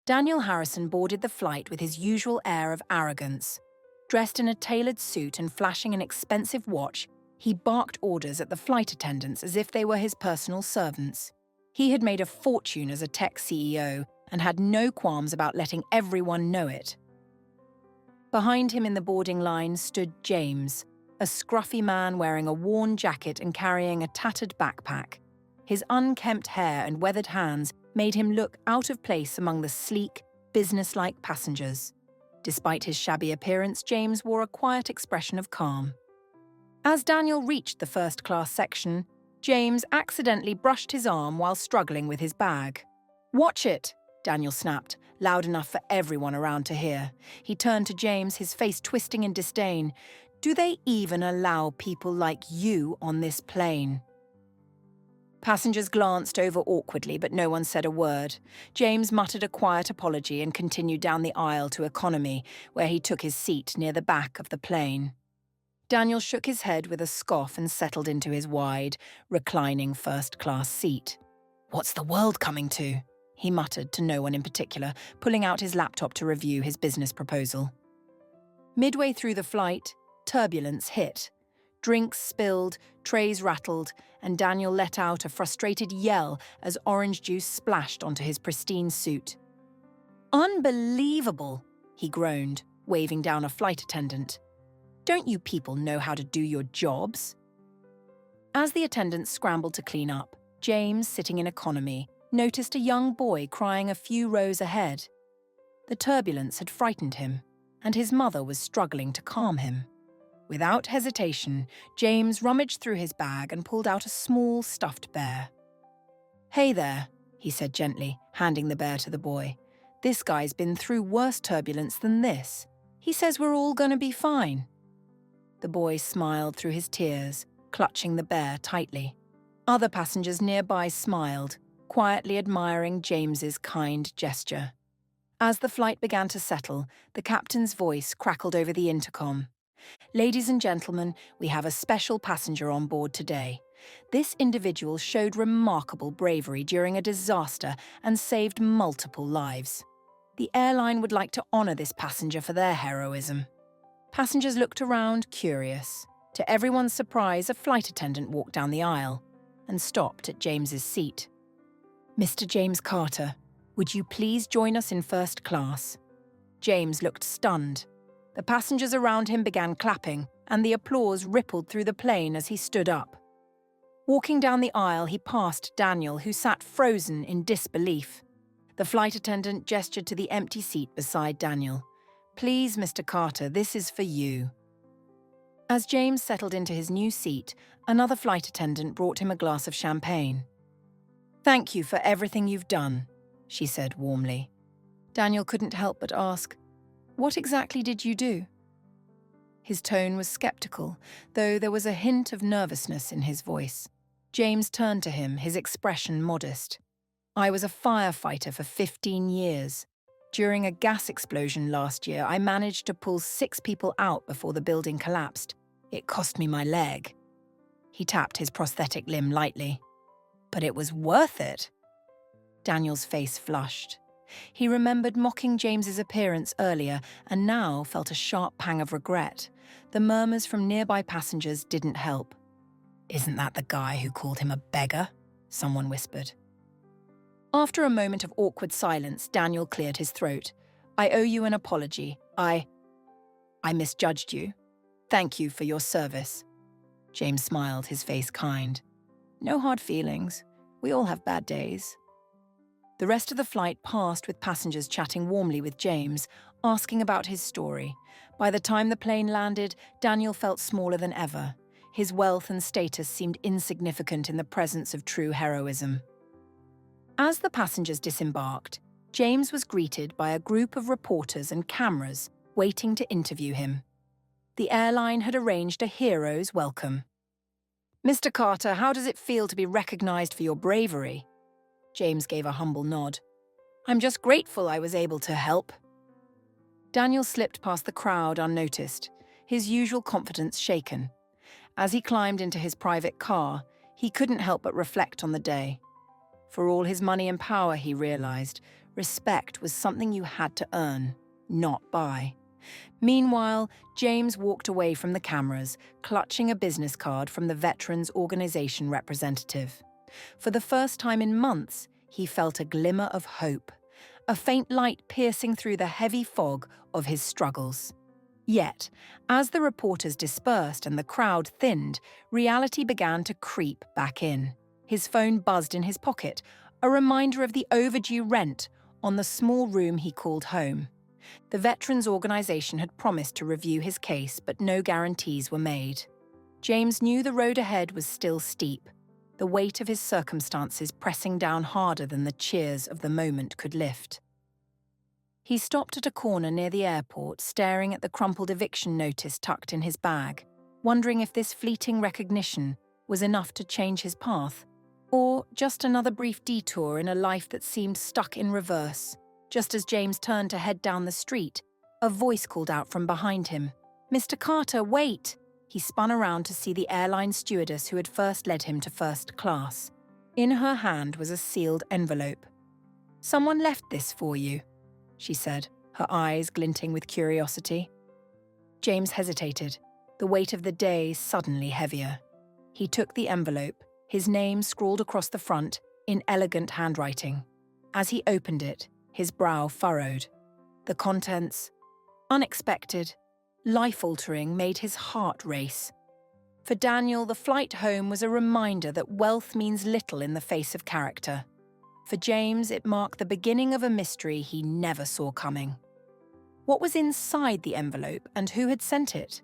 Daniel Harrison boarded the flight with his usual air of arrogance. Dressed in a tailored suit and flashing an expensive watch, he barked orders at the flight attendants as if they were his personal servants. He had made a fortune as a tech CEO and had no qualms about letting everyone know it. Behind him in the boarding line stood James, a scruffy man wearing a worn jacket and carrying a tattered backpack. His unkempt hair and weathered hands made him look out of place among the sleek, businesslike passengers. Despite his shabby appearance, James wore a quiet expression of calm. As Daniel reached the first-class section, James accidentally brushed his arm while struggling with his bag. "Watch it!" Daniel snapped, loud enough for everyone around to hear. He turned to James, his face twisting in disdain. "Do they even allow people like you on this plane?" Passengers glanced over awkwardly, but no one said a word. James muttered a quiet apology and continued down the aisle to economy, where he took his seat near the back of the plane. Daniel shook his head with a scoff and settled into his wide, reclining first-class seat. "What's the world coming to?" he muttered to no one in particular, pulling out his laptop to review his business proposal. Midway through the flight, turbulence hit. Drinks spilled, trays rattled, and Daniel let out a frustrated yell as orange juice splashed onto his pristine suit. "Unbelievable!" he groaned, waving down a flight attendant. "Don't you people know how to do your jobs?" As the attendant scrambled to clean up, James, sitting in economy, noticed a young boy crying a few rows ahead. The turbulence had frightened him, and his mother was struggling to calm him. Without hesitation, James rummaged through his bag and pulled out a small stuffed bear. "Hey there," he said gently, handing the bear to the boy. "This guy's been through worse turbulence than this. He says we're all gonna be fine." The boy smiled through his tears, clutching the bear tightly. Other passengers nearby smiled, quietly admiring James's kind gesture. As the flight began to settle, the captain's voice crackled over the intercom. "Ladies and gentlemen, we have a special passenger on board today. This individual showed remarkable bravery during a disaster and saved multiple lives. The airline would like to honor this passenger for their heroism." Passengers looked around, curious. To everyone's surprise, a flight attendant walked down the aisle and stopped at James's seat. "Mr. James Carter, would you please join us in first class?" James looked stunned. The passengers around him began clapping, and the applause rippled through the plane as he stood up. Walking down the aisle, he passed Daniel, who sat frozen in disbelief. The flight attendant gestured to the empty seat beside Daniel. "Please, Mr. Carter, this is for you." As James settled into his new seat, another flight attendant brought him a glass of champagne. "Thank you for everything you've done," she said warmly. Daniel couldn't help but ask, "What exactly did you do?" His tone was skeptical, though there was a hint of nervousness in his voice. James turned to him, his expression modest. "I was a firefighter for 15 years. During a gas explosion last year, I managed to pull 6 people out before the building collapsed. It cost me my leg." He tapped his prosthetic limb lightly. "But it was worth it." Daniel's face flushed. He remembered mocking James's appearance earlier and now felt a sharp pang of regret. The murmurs from nearby passengers didn't help. "Isn't that the guy who called him a beggar?" someone whispered. After a moment of awkward silence, Daniel cleared his throat. "I owe you an apology. I misjudged you. Thank you for your service." James smiled, his face kind. "No hard feelings. We all have bad days." The rest of the flight passed with passengers chatting warmly with James, asking about his story. By the time the plane landed, Daniel felt smaller than ever. His wealth and status seemed insignificant in the presence of true heroism. As the passengers disembarked, James was greeted by a group of reporters and cameras waiting to interview him. The airline had arranged a hero's welcome. "Mr. Carter, how does it feel to be recognized for your bravery?" James gave a humble nod. "I'm just grateful I was able to help." Daniel slipped past the crowd unnoticed, his usual confidence shaken. As he climbed into his private car, he couldn't help but reflect on the day. For all his money and power, he realized, Respect was something you had to earn, not buy. Meanwhile, James walked away from the cameras, clutching a business card from the Veterans Organization representative. For the first time in months, he felt a glimmer of hope, a faint light piercing through the heavy fog of his struggles. Yet, as the reporters dispersed and the crowd thinned, reality began to creep back in. His phone buzzed in his pocket, a reminder of the overdue rent on the small room he called home. The Veterans Organization had promised to review his case, but no guarantees were made. James knew the road ahead was still steep, the weight of his circumstances pressing down harder than the cheers of the moment could lift. He stopped at a corner near the airport, staring at the crumpled eviction notice tucked in his bag, wondering if this fleeting recognition was enough to change his path, or just another brief detour in a life that seemed stuck in reverse. Just as James turned to head down the street, a voice called out from behind him. "Mr. Carter, wait!" He spun around to see the airline stewardess who had first led him to first class. In her hand was a sealed envelope. "Someone left this for you," she said, her eyes glinting with curiosity. James hesitated, the weight of the day suddenly heavier. He took the envelope, his name scrawled across the front in elegant handwriting. As he opened it, his brow furrowed. The contents, unexpected, life-altering, made his heart race. For Daniel, the flight home was a reminder that wealth means little in the face of character. For James, it marked the beginning of a mystery he never saw coming. What was inside the envelope and who had sent it?